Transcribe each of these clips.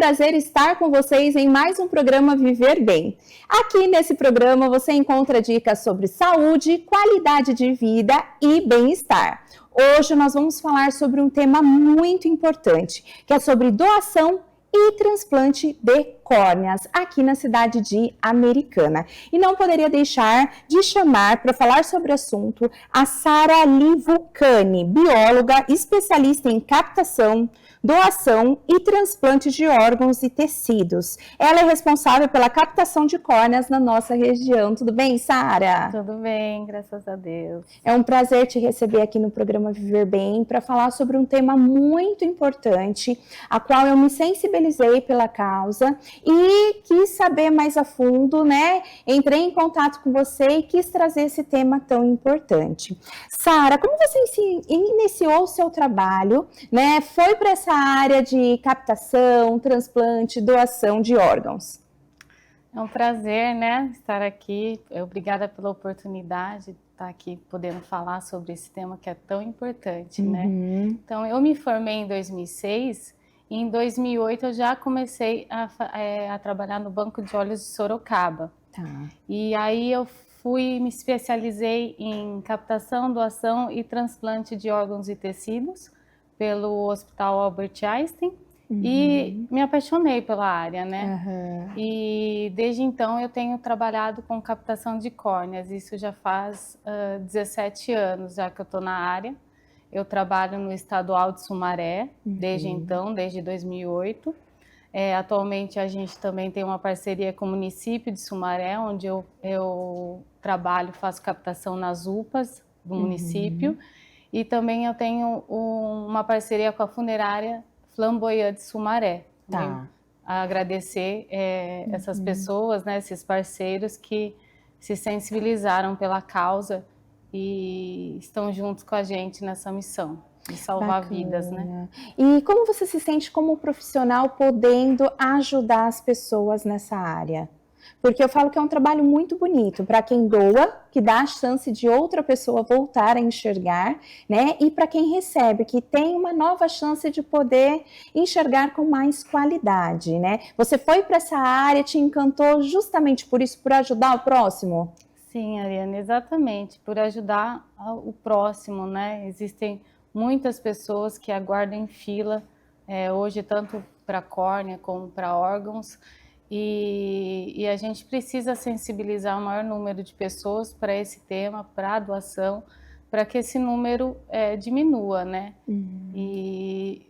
prazer estar com vocês em mais um programa Viver Bem. Aqui nesse programa você encontra dicas sobre saúde, qualidade de vida e bem-estar. Hoje nós vamos falar sobre um tema muito importante, que é sobre doação e transplante de córneas aqui na cidade de Americana. E não poderia deixar de chamar para falar sobre o assunto a Sara Livucani, bióloga especialista em captação, doação e transplante de órgãos e tecidos. Ela é responsável pela captação de córneas na nossa região. Tudo bem, Sara? Tudo bem, graças a Deus. É um prazer te receber aqui no programa Viver Bem para falar sobre um tema muito importante, a qual eu me sensibilizei pela causa e quis saber mais a fundo, né? Entrei em contato com você e quis trazer esse tema tão importante. Sara, como você iniciou o seu trabalho, né? Foi para essa área de captação, transplante, doação de órgãos? É um prazer, né, estar aqui. Obrigada pela oportunidade de estar aqui podendo falar sobre esse tema que é tão importante, né? Então, eu me formei em 2006 e em 2008 eu já comecei a trabalhar no Banco de Olhos de Sorocaba. Tá. E aí eu me especializei em captação, doação e transplante de órgãos e tecidos pelo Hospital Albert Einstein. E me apaixonei pela área, né? E desde então eu tenho trabalhado com captação de córneas. Isso já faz 17 anos já que eu estou na área. Eu trabalho no Estadual de Sumaré, desde então, desde 2008. Atualmente a gente também tem uma parceria com o município de Sumaré, onde eu trabalho, faço captação nas UPAs do município. E também eu tenho uma parceria com a funerária Flamboyant de Sumaré. Tá. Agradecer essas pessoas, né, esses parceiros que se sensibilizaram pela causa e estão juntos com a gente nessa missão de salvar vidas, né? E como você se sente como profissional podendo ajudar as pessoas nessa área? Porque eu falo que é um trabalho muito bonito para quem doa, que dá a chance de outra pessoa voltar a enxergar, né? E para quem recebe, que tem uma nova chance de poder enxergar com mais qualidade, né? Você foi para essa área, te encantou justamente por isso, por ajudar o próximo? Sim, Ariane, exatamente, por ajudar o próximo, né? Existem muitas pessoas que aguardam em fila, hoje tanto para córnea como para órgãos, e a gente precisa sensibilizar o maior número de pessoas para esse tema, para a doação, para que esse número diminua, né? E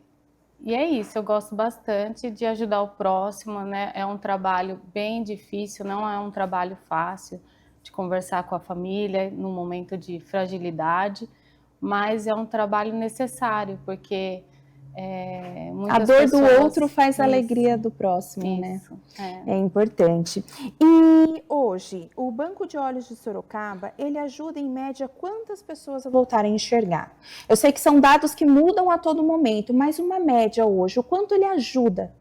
é isso, eu gosto bastante de ajudar o próximo, né? É um trabalho bem difícil, não é um trabalho fácil de conversar com a família no momento de fragilidade, mas é um trabalho necessário, porque a dor do outro faz a alegria do próximo, né? É importante. E hoje, o Banco de Olhos de Sorocaba, ele ajuda em média quantas pessoas a voltarem a enxergar? Eu sei que são dados que mudam a todo momento, mas uma média hoje, o quanto ele ajuda?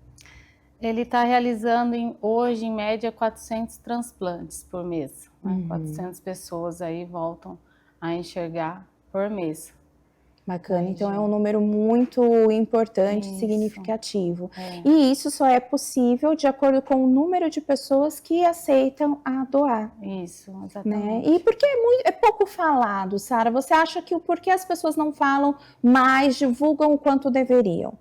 Ele está realizando hoje, em média, 400 transplantes por mês. 400 pessoas aí voltam a enxergar por mês. Bacana, então é um número muito importante, significativo. E isso só é possível de acordo com o número de pessoas que aceitam a doar. Isso, exatamente. Né? E por que é pouco falado, Sara? Você acha que por que as pessoas não falam mais, divulgam o quanto deveriam?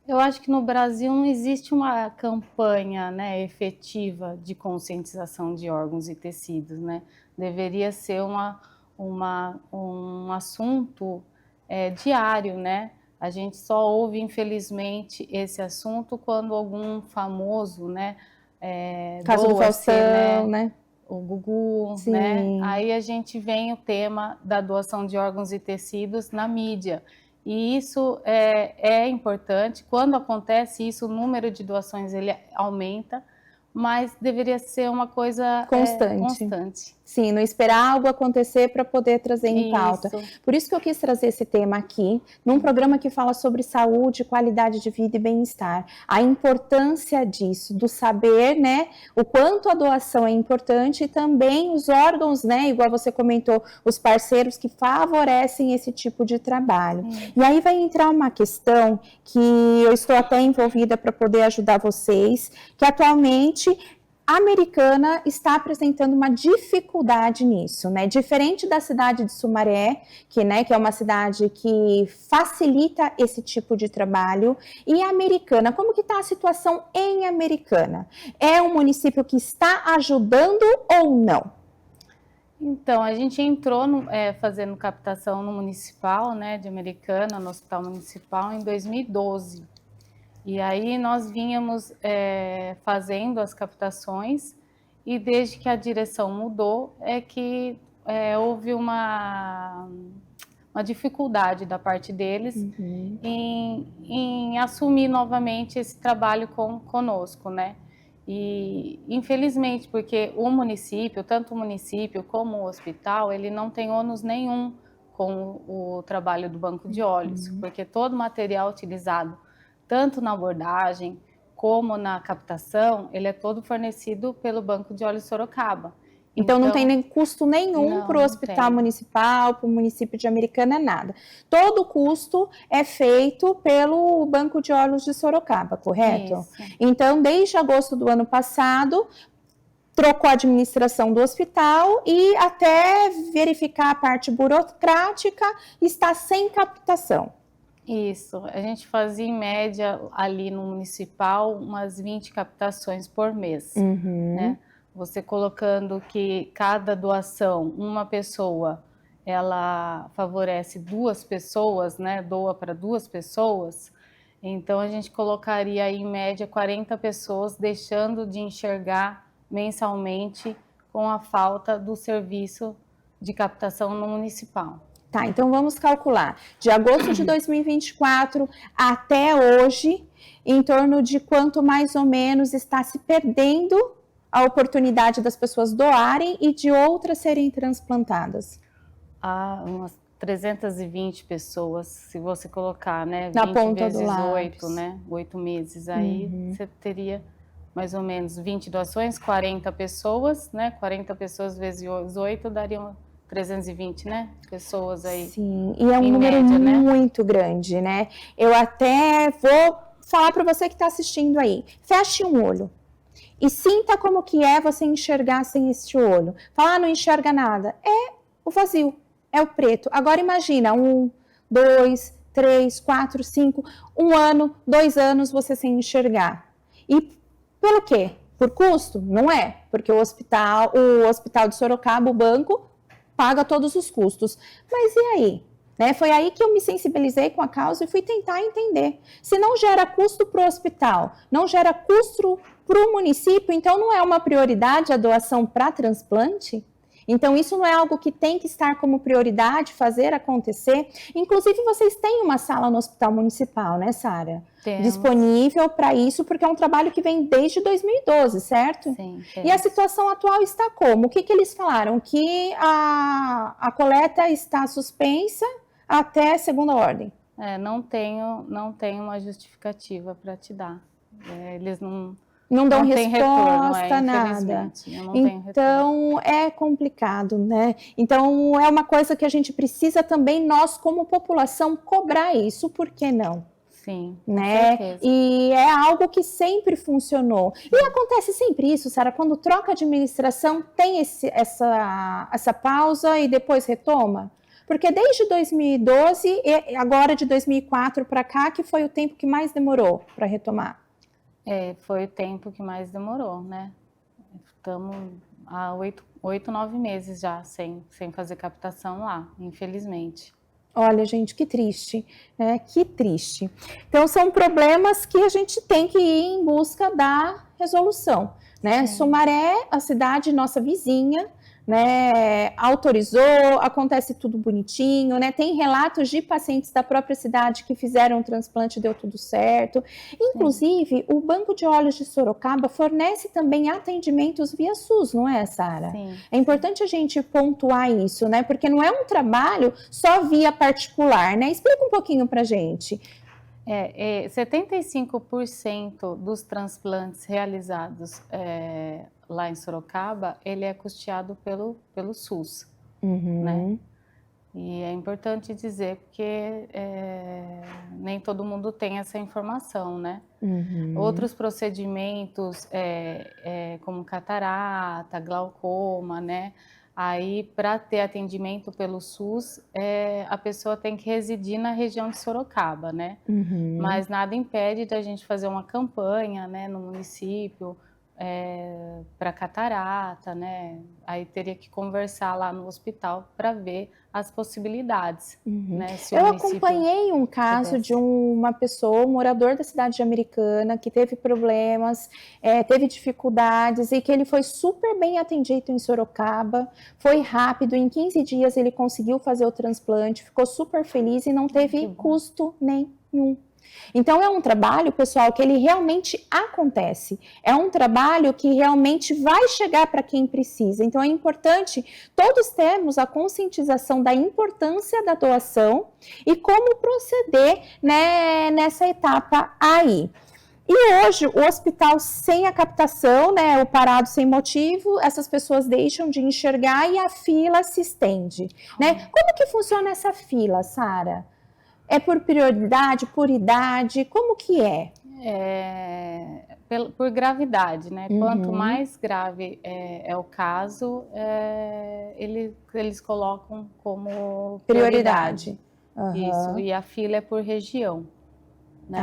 Eu acho que no Brasil não existe uma campanha, né, efetiva de conscientização de órgãos e tecidos, né? Deveria ser um assunto diário, né? A gente só ouve, infelizmente, esse assunto quando algum famoso, né? Caso do Faustão, né? O Gugu, Sim. né? Aí a gente vem o tema da doação de órgãos e tecidos na mídia. E isso é importante. Quando acontece isso, o número de doações ele aumenta, mas deveria ser uma coisa constante. Sim, não esperar algo acontecer para poder trazer em pauta. Isso. Por isso que eu quis trazer esse tema aqui, num programa que fala sobre saúde, qualidade de vida e bem-estar. A importância disso, do saber, né, o quanto a doação é importante e também os órgãos, né, igual você comentou, os parceiros que favorecem esse tipo de trabalho. E aí vai entrar uma questão que eu estou até envolvida para poder ajudar vocês, que atualmente a Americana está apresentando uma dificuldade nisso, né? Diferente da cidade de Sumaré, que é uma cidade que facilita esse tipo de trabalho. E a Americana, como que está a situação em Americana? É um município que está ajudando ou não? Então, a gente entrou fazendo captação no municipal, né, de Americana, no Hospital Municipal, em 2012. E aí nós vínhamos fazendo as captações e desde que a direção mudou é que houve uma dificuldade da parte deles em assumir novamente esse trabalho conosco, né? E infelizmente, porque o município, tanto o município como o hospital, ele não tem ônus nenhum com o trabalho do banco de olhos, porque todo o material utilizado tanto na abordagem como na captação, ele é todo fornecido pelo Banco de Olhos Sorocaba. Então não tem nem custo nenhum para o hospital municipal, para o município de Americana, nada. Todo o custo é feito pelo Banco de Olhos de Sorocaba, correto? Isso. Então, desde agosto do ano passado, trocou a administração do hospital e até verificar a parte burocrática, está sem captação. Isso, a gente fazia em média ali no municipal umas 20 captações por mês, né? Você colocando que cada doação, uma pessoa, ela favorece 2 pessoas, né? Doa para 2 pessoas, então a gente colocaria aí em média 40 pessoas deixando de enxergar mensalmente com a falta do serviço de captação no municipal. Tá, então vamos calcular. De agosto de 2024 até hoje, em torno de quanto mais ou menos está se perdendo a oportunidade das pessoas doarem e de outras serem transplantadas? Umas 320 pessoas, se você colocar, né? Na 20 ponta vezes do lápis. 8, né? 8 meses, aí você teria mais ou menos 20 doações, 40 pessoas, né? 40 pessoas vezes 8 dariam 320, né? Pessoas aí. Sim, e é um número média, muito grande, né? Eu até vou falar para você que está assistindo aí. Feche um olho e sinta como que é você enxergar sem este olho. Falar, não enxerga nada. É o vazio, é o preto. Agora imagina, 1, 2, 3, 4, 5, 1 ano, 2 anos você sem enxergar. E pelo quê? Por custo? Não é, porque o hospital de Sorocaba, o banco, paga todos os custos. Mas e aí? Foi aí que eu me sensibilizei com a causa e fui tentar entender. Se não gera custo para o hospital, não gera custo para o município, então não é uma prioridade a doação para transplante? Então isso não é algo que tem que estar como prioridade, fazer acontecer? Inclusive vocês têm uma sala no hospital municipal, né, Sara? Temos. Disponível para isso, porque é um trabalho que vem desde 2012, certo? Sim. E a situação atual está como? O que eles falaram? Que a coleta está suspensa até segunda ordem. Não tenho uma justificativa para te dar. Eles não dão tem resposta, retorno, nada. Então é complicado, né? Então é uma coisa que a gente precisa também, nós como população, cobrar isso, por que não? Sim, né? Certeza. E é algo que sempre funcionou. E acontece sempre isso, Sara, quando troca a administração, tem essa pausa e depois retoma? Porque desde 2012 e agora de 2004 para cá, que foi o tempo que mais demorou para retomar? Foi o tempo que mais demorou, né? Estamos há 8, 9 meses já sem fazer captação lá, infelizmente. Olha, gente, que triste, né? Que triste. Então, são problemas que a gente tem que ir em busca da resolução. né? Sumaré, a cidade nossa vizinha, né, autorizou, acontece tudo bonitinho, né? Tem relatos de pacientes da própria cidade que fizeram o transplante e deu tudo certo. Inclusive, o Banco de Olhos de Sorocaba fornece também atendimentos via SUS, não é, Sara? É importante a gente pontuar isso, né? Porque não é um trabalho só via particular, né? Explica um pouquinho pra gente. 75% dos transplantes realizados lá em Sorocaba, ele é custeado pelo SUS, né? E é importante dizer porque nem todo mundo tem essa informação, né? Outros procedimentos, como catarata, glaucoma, né? Aí, para ter atendimento pelo SUS, a pessoa tem que residir na região de Sorocaba, né? Mas nada impede da gente fazer uma campanha, né, no município para catarata, né? Aí teria que conversar lá no hospital para ver as possibilidades, né? Eu acompanhei um caso de uma pessoa, um morador da cidade de Americana, que teve problemas, teve dificuldades e que ele foi super bem atendido em Sorocaba, foi rápido, em 15 dias ele conseguiu fazer o transplante, ficou super feliz e não teve custo nenhum. Então, é um trabalho, pessoal, que ele realmente acontece. É um trabalho que realmente vai chegar para quem precisa. Então, é importante todos termos a conscientização da importância da doação e como proceder, né, nessa etapa aí. E hoje, o hospital sem a captação, né, o parado sem motivo, essas pessoas deixam de enxergar e a fila se estende, né? Como que funciona essa fila, Sara? É por prioridade, por idade? Como que é? Por gravidade, né? Quanto mais grave é o caso, eles colocam como prioridade. Isso, e a fila é por região, né?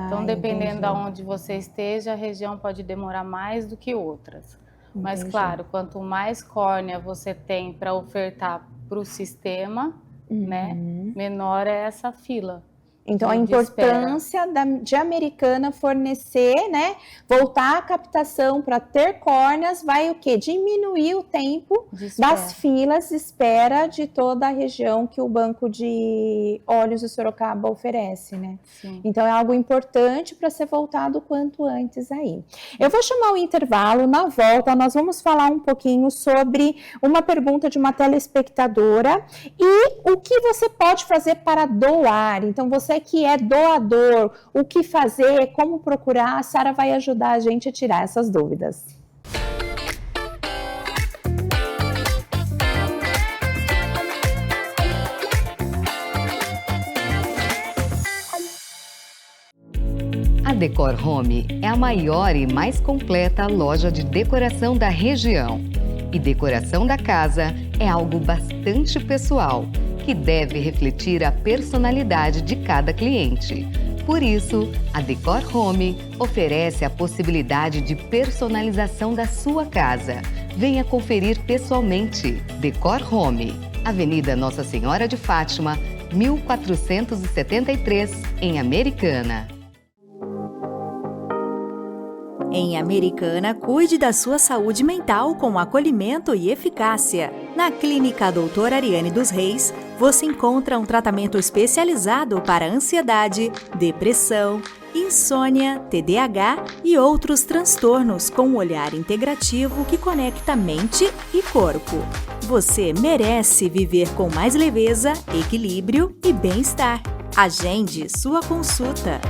Então, dependendo de onde você esteja, a região pode demorar mais do que outras. Mas, claro, quanto mais córnea você tem para ofertar para o sistema, né, menor é essa fila. Então, a importância de Americana fornecer, né, voltar a captação para ter córneas, vai o quê? Diminuir o tempo das filas de espera de toda a região que o Banco de Olhos de Sorocaba oferece, né? Então, é algo importante para ser voltado o quanto antes aí. Eu vou chamar o intervalo, na volta nós vamos falar um pouquinho sobre uma pergunta de uma telespectadora e o que você pode fazer para doar. Então, você que é doador, o que fazer, como procurar, a Sara vai ajudar a gente a tirar essas dúvidas. A Decor Home é a maior e mais completa loja de decoração da região. E decoração da casa é algo bastante pessoal, que deve refletir a personalidade de cada cliente. Por isso, a Decor Home oferece a possibilidade de personalização da sua casa. Venha conferir pessoalmente. Decor Home, Avenida Nossa Senhora de Fátima, 1473, em Americana. Em Americana, cuide da sua saúde mental com acolhimento e eficácia. Na Clínica Doutora Ariane dos Reis, você encontra um tratamento especializado para ansiedade, depressão, insônia, TDAH e outros transtornos com um olhar integrativo que conecta mente e corpo. Você merece viver com mais leveza, equilíbrio e bem-estar. Agende sua consulta.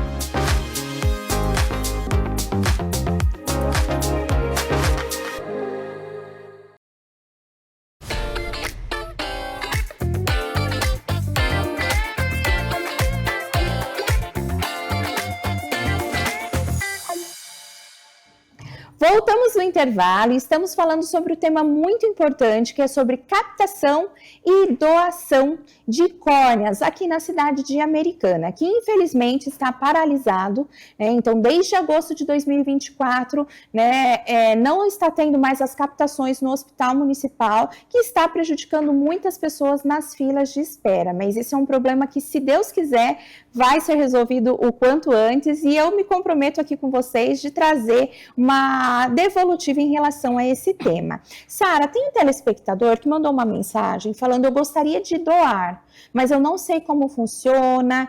Voltamos do intervalo e estamos falando sobre um tema muito importante, que é sobre captação e doação de córneas aqui na cidade de Americana, que infelizmente está paralisado, né? Então, desde agosto de 2024, né, não está tendo mais as captações no hospital municipal, que está prejudicando muitas pessoas nas filas de espera. Mas esse é um problema que, se Deus quiser, vai ser resolvido o quanto antes, e eu me comprometo aqui com vocês de trazer uma devolutiva tive em relação a esse tema. Sara, tem um telespectador que mandou uma mensagem falando: eu gostaria de doar, mas eu não sei como funciona,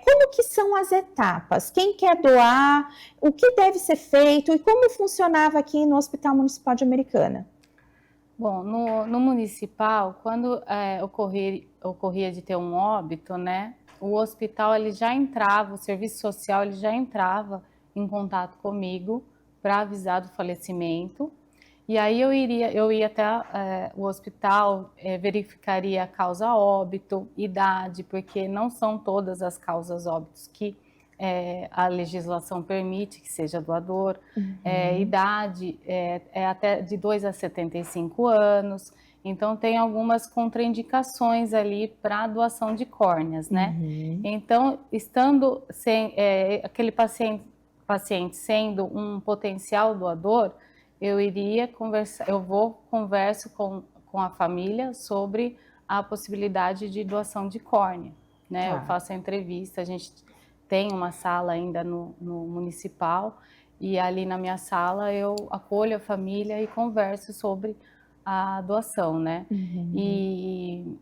como que são as etapas, quem quer doar, o que deve ser feito e como funcionava aqui no Hospital Municipal de Americana. Bom, no municipal, quando ocorria de ter um óbito, né, o hospital ele já entrava, o serviço social ele já entrava em contato comigo para avisar do falecimento. E aí eu ia até o hospital, verificaria a causa óbito, idade, porque não são todas as causas óbitos que a legislação permite que seja doador, idade até de 2 a 75 anos, então tem algumas contraindicações ali para a doação de córneas, né? Então, estando aquele paciente sendo um potencial doador, converso com a família sobre a possibilidade de doação de córnea, né? Eu faço a entrevista, a gente tem uma sala ainda no municipal, e ali na minha sala eu acolho a família e converso sobre a doação, né? E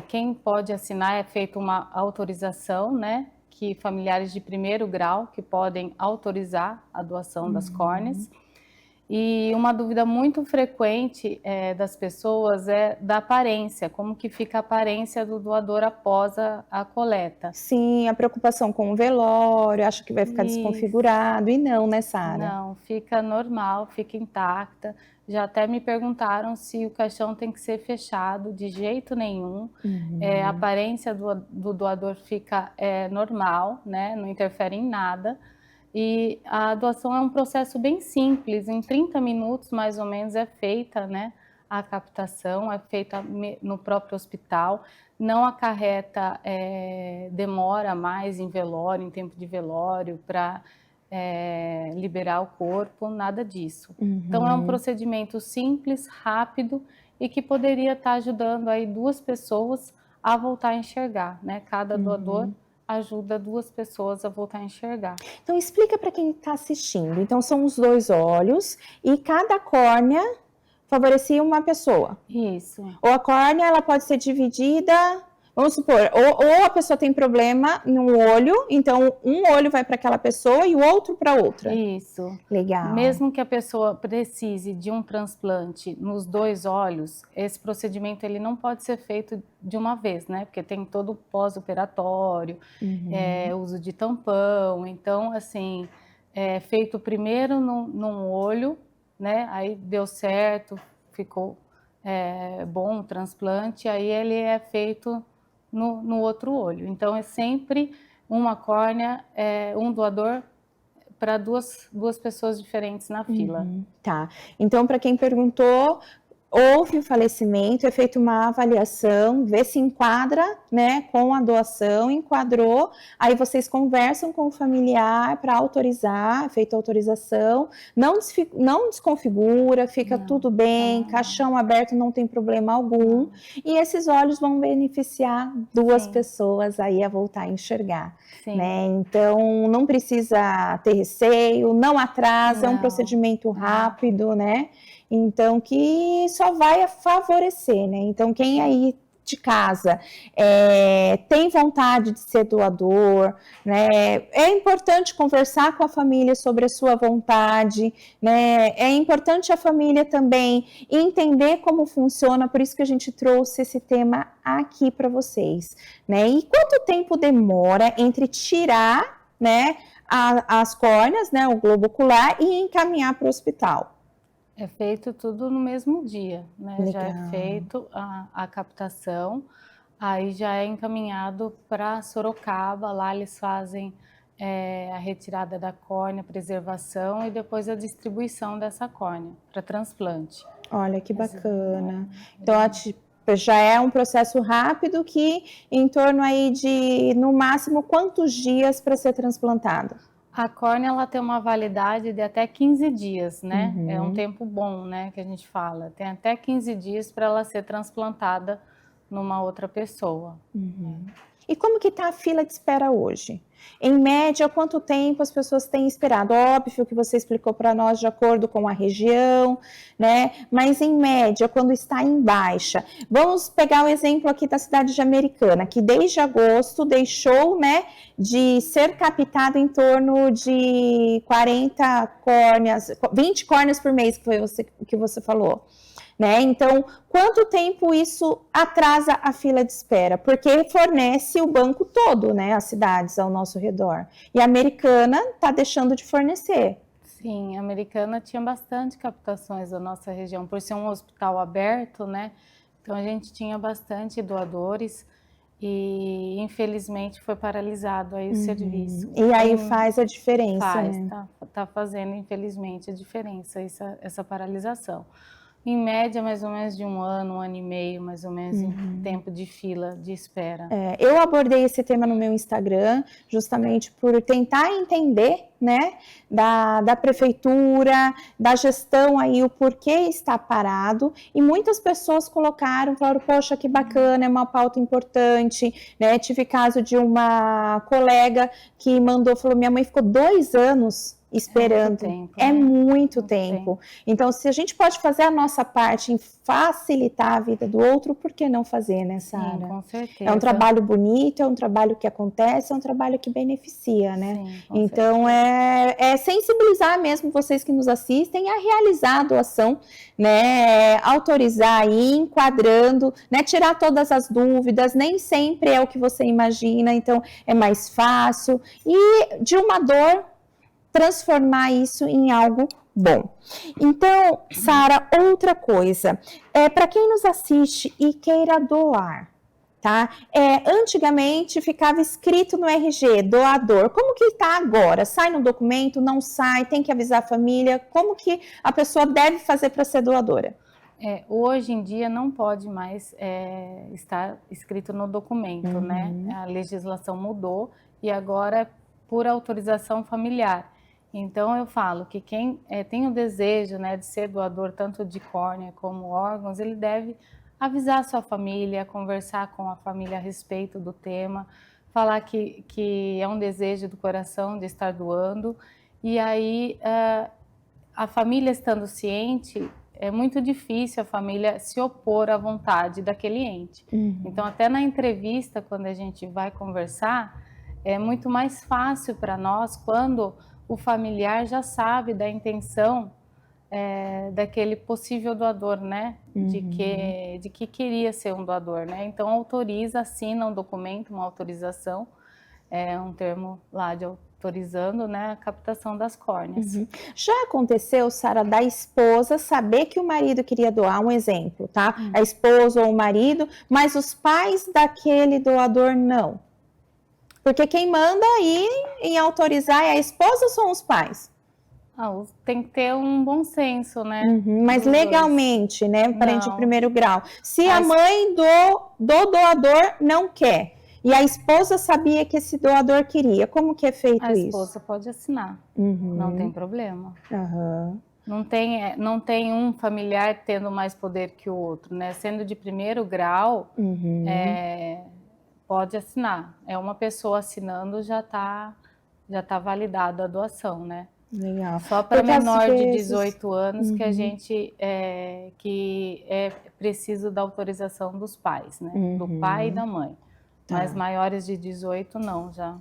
quem pode assinar, é feita uma autorização, né? Que familiares de primeiro grau que podem autorizar a doação das córneas. E uma dúvida muito frequente das pessoas é da aparência, como que fica a aparência do doador após a coleta. Sim, a preocupação com o velório, acho que vai ficar desconfigurado, e não, né, Sara? Não, fica normal, fica intacta. Já até me perguntaram se o caixão tem que ser fechado, de jeito nenhum. A aparência do doador fica normal, né? Não interfere em nada. E a doação é um processo bem simples, em 30 minutos mais ou menos é feita, né, a captação, é feita no próprio hospital, não acarreta demora mais em velório, em tempo de velório, para liberar o corpo, nada disso. Então é um procedimento simples, rápido e que poderia estar ajudando aí 2 pessoas a voltar a enxergar, né, cada doador ajuda 2 pessoas a voltar a enxergar. Então explica para quem está assistindo. Então são os 2 olhos e cada córnea favorecia uma pessoa. Isso. Ou a córnea ela pode ser dividida, vamos supor, ou a pessoa tem problema no olho, então um olho vai para aquela pessoa e o outro para outra. Isso. Legal. Mesmo que a pessoa precise de um transplante nos 2 olhos, esse procedimento ele não pode ser feito de uma vez, né? Porque tem todo o pós-operatório, uso de tampão. Então, assim, feito primeiro num olho, né? Aí deu certo, ficou bom o transplante, aí ele é feito no outro olho. Então, é sempre uma córnea, um doador para duas pessoas diferentes na fila. Tá. Então, para quem perguntou, houve o falecimento, é feita uma avaliação, vê se enquadra, né, com a doação, enquadrou, aí vocês conversam com o familiar para autorizar, feita a autorização, não desconfigura, fica tudo bem, caixão aberto, não tem problema algum, e esses olhos vão beneficiar 2 pessoas aí a voltar a enxergar, né? Então, não precisa ter receio, não atrasa, é um procedimento rápido, né? Então, que só vai favorecer, né? Então, quem aí de casa tem vontade de ser doador, né? É importante conversar com a família sobre a sua vontade, né? É importante a família também entender como funciona, por isso que a gente trouxe esse tema aqui para vocês, né? E quanto tempo demora entre tirar, né, as córneas, né, o globo ocular, e encaminhar para o hospital? É feito tudo no mesmo dia, né? Legal. Já é feito a captação, aí já é encaminhado para Sorocaba, lá eles fazem a retirada da córnea, preservação e depois a distribuição dessa córnea para transplante. Olha que bacana. Então, já é um processo rápido que em torno aí de, no máximo, quantos dias para ser transplantado? A córnea, ela tem uma validade de até 15 dias, né? É um tempo bom, né, que a gente fala. Tem até 15 dias para ela ser transplantada numa outra pessoa. E como que está a fila de espera hoje? Em média, quanto tempo as pessoas têm esperado? Óbvio que você explicou para nós de acordo com a região, né? Mas em média, quando está em baixa. Vamos pegar o exemplo aqui da cidade de Americana, que desde agosto deixou, né, de ser captado em torno de 40 córneas, 20 córneas por mês, que foi o que você falou. Né? Então, quanto tempo isso atrasa a fila de espera? Porque fornece o banco todo, né, as cidades ao nosso redor. E a Americana está deixando de fornecer. Sim, a Americana tinha bastante captações da nossa região, por ser um hospital aberto, né? Então, a gente tinha bastante doadores e, infelizmente, foi paralisado aí o serviço. E aí faz a diferença, faz, né? Tá fazendo, infelizmente, a diferença, essa paralisação. Em média, mais ou menos de um ano e meio, mais ou menos, em tempo de fila de espera. Eu abordei esse tema no meu Instagram, justamente por tentar entender, né, da prefeitura, da gestão aí, o porquê está parado, e muitas pessoas falaram, poxa, que bacana, é uma pauta importante, né, tive caso de uma colega que falou, minha mãe ficou 2 anos esperando, é muito tempo. Então, se a gente pode fazer a nossa parte em facilitar a vida do outro, por que não fazer, né, Sara? Sim, com certeza. É um trabalho bonito, é um trabalho que acontece, é um trabalho que beneficia, né? Sim, então, é sensibilizar mesmo vocês que nos assistem a realizar a doação, né? Autorizar aí, enquadrando, né? Tirar todas as dúvidas, nem sempre é o que você imagina, então é mais fácil. E de uma dor, transformar isso em algo bom. Então, Sara, outra coisa, para quem nos assiste e queira doar, tá? Antigamente ficava escrito no RG, doador. Como que está agora? Sai no documento, não sai, tem que avisar a família? Como que a pessoa deve fazer para ser doadora? Hoje em dia não pode mais estar escrito no documento, né? A legislação mudou e agora é por autorização familiar. Então, eu falo que quem tem o desejo, né, de ser doador tanto de córnea como órgãos, ele deve avisar a sua família, conversar com a família a respeito do tema, falar que é um desejo do coração de estar doando. E aí, a família estando ciente, é muito difícil a família se opor à vontade daquele ente. Então, até na entrevista, quando a gente vai conversar, é muito mais fácil para nós quando o familiar já sabe da intenção daquele possível doador, né? De que queria ser um doador, né? Então, autoriza, assina um documento, uma autorização, um termo lá de autorizando, né, a captação das córneas. Já aconteceu, Sara, da esposa saber que o marido queria doar, um exemplo, tá? A esposa ou o marido, mas os pais daquele doador não. Porque quem manda aí em autorizar é a esposa ou são os pais? Tem que ter um bom senso, né? Mas legalmente, né? Parente de primeiro grau. Se a mãe do doador não quer e a esposa sabia que esse doador queria, como que é feito isso? A esposa pode assinar, não tem problema. Não tem um familiar tendo mais poder que o outro, né? Sendo de primeiro grau, pode assinar. Uma pessoa assinando já tá validada a doação, né? Legal. Só para menor de 18 anos que a gente que é preciso da autorização dos pais, né? Do pai e da mãe. Mas maiores de 18 não, já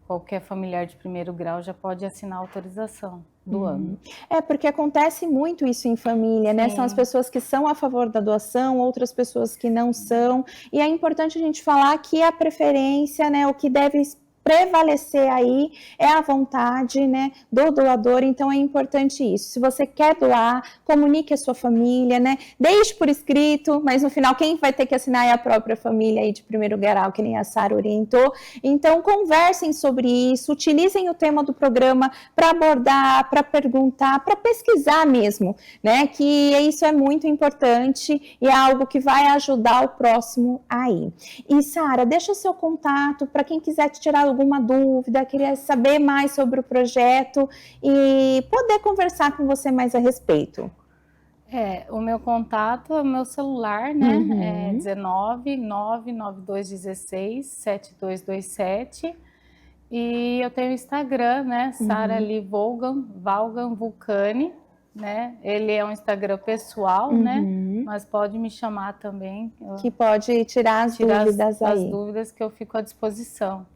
qualquer familiar de primeiro grau já pode assinar a autorização do ano. Porque acontece muito isso em família, né? São as pessoas que são a favor da doação, outras pessoas que não são. E é importante a gente falar que a preferência, né, o que deve prevalecer aí é a vontade, né, do doador. Então é importante isso. Se você quer doar, comunique a sua família, né, deixe por escrito, mas no final quem vai ter que assinar é a própria família aí de primeiro grau, que nem a Sara orientou. Então conversem sobre isso, utilizem o tema do programa para abordar, para perguntar, para pesquisar mesmo, né, que isso é muito importante e é algo que vai ajudar o próximo aí. E Sara, deixa o seu contato para quem quiser te tirar alguma dúvida, queria saber mais sobre o projeto e poder conversar com você mais a respeito. O meu contato é o meu celular, né? É 19-9216-7227. E eu tenho o Instagram, né? Sara Lee Vaughan Vulcani, né? Ele é um Instagram pessoal, né? Mas pode me chamar também. Que pode tirar as dúvidas aí. As dúvidas que eu fico à disposição.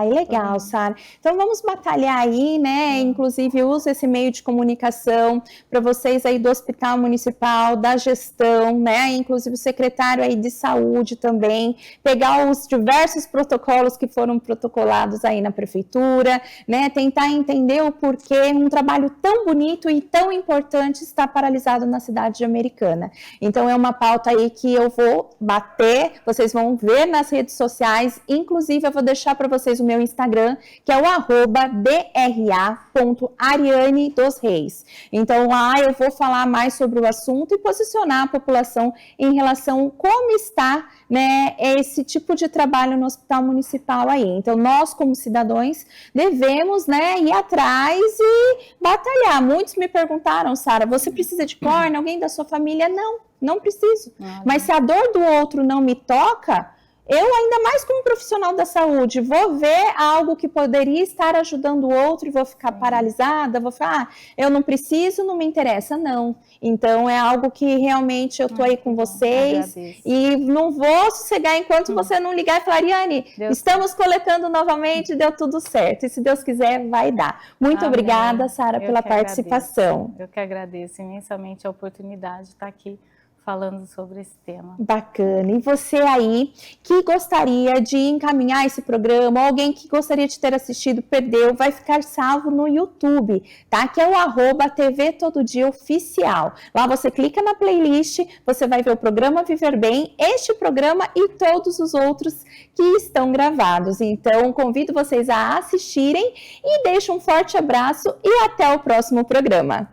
Legal, Sara. Então vamos batalhar aí, né? Inclusive usa esse meio de comunicação para vocês aí do Hospital Municipal, da gestão, né? Inclusive o secretário aí de saúde também, pegar os diversos protocolos que foram protocolados aí na prefeitura, né? Tentar entender o porquê um trabalho tão bonito e tão importante está paralisado na cidade de Americana. Então é uma pauta aí que eu vou bater, vocês vão ver nas redes sociais, inclusive eu vou deixar para vocês o meu Instagram, que é o @dra.ariane2reis. Então lá eu vou falar mais sobre o assunto e posicionar a população em relação a como está, né, esse tipo de trabalho no Hospital Municipal aí. Então nós como cidadãos devemos, né, ir atrás e batalhar. Muitos me perguntaram, Sara, você precisa de córnea? Alguém da sua família? Não preciso. Mas se a dor do outro não me toca, eu, ainda mais como profissional da saúde, vou ver algo que poderia estar ajudando o outro e vou ficar paralisada, vou falar, eu não preciso, não me interessa, não. Então, é algo que realmente eu tô aí com vocês e não vou sossegar enquanto você não ligar e falar, Ariane, estamos coletando novamente, deu tudo certo. E se Deus quiser, vai dar. Muito obrigada, Sara, pela participação. Eu que agradeço imensamente a oportunidade de estar aqui falando sobre esse tema. Bacana. E você aí que gostaria de encaminhar esse programa, ou alguém que gostaria de ter assistido, perdeu, vai ficar salvo no YouTube, tá? Que é o @TV Todo Dia Oficial. Lá você clica na playlist, você vai ver o programa Viver Bem, este programa e todos os outros que estão gravados. Então, convido vocês a assistirem e deixo um forte abraço e até o próximo programa.